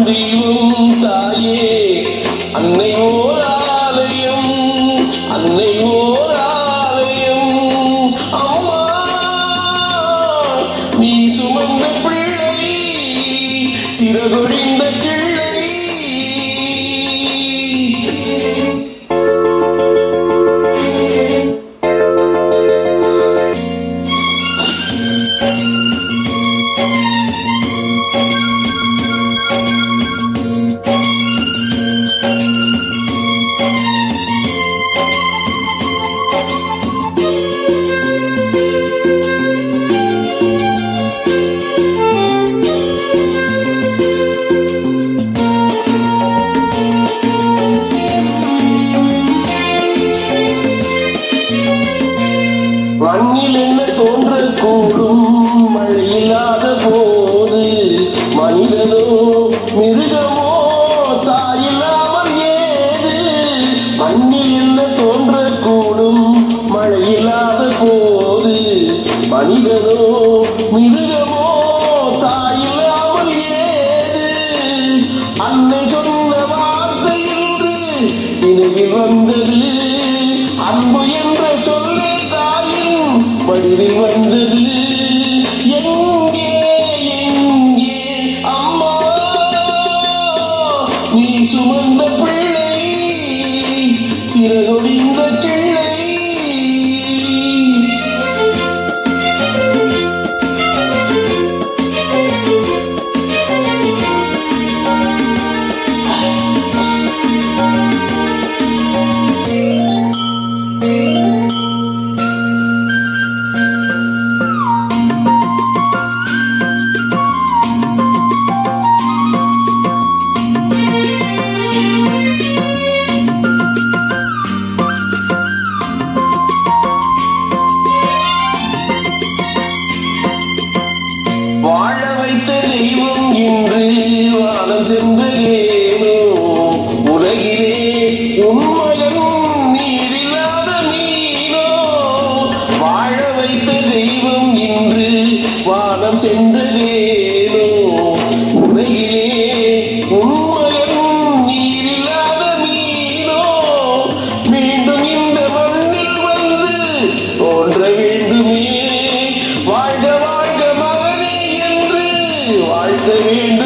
தெய்வம் தாயே அன்னை ஓர் ஆலயம், அன்னை ஓர் ஆலயம். அம்மா நீ சுமந்த பிள்ளை சிறகொடிந்த கிள்ளை. மண்ணில் என்ன தோன்றக்கூடும் மழையில்லாத போது, மனிதனோ மிருகமோ தாயில்லாமல் ஏது. மண்ணில் என்ன தோன்றக்கூடும் மழையில்லாத போது, மனிதனோ மிருகமோ தாயில்லாமல் ஏது. அன்னை சொன்ன வார்த்தை இன்று நினைவில் வந்தது, அன்பு என்ற சொல்லே வடிவில் வந்தது. எங்கே எங்கே அம்மா நீ சுமந்த பிள்ளை சிறகொடிந்த கிள்ளை. வாழ வைத்த தெய்வம் இன்று வானம் சென்றதேனோ. உலகிலே உண்மையன் நீரில்லாத மீனோ. வாழ வைத்த தெய்வம் இன்று வானம் சென்றதேனோ. உலகிலே உண்மையன் நீரில்லாத மீனோ. மீண்டும் இந்த மண்ணில் வந்து தோன்ற வேண்டுமே. வாழ்க வாழ்க வாழ்த்த வேண்டும்.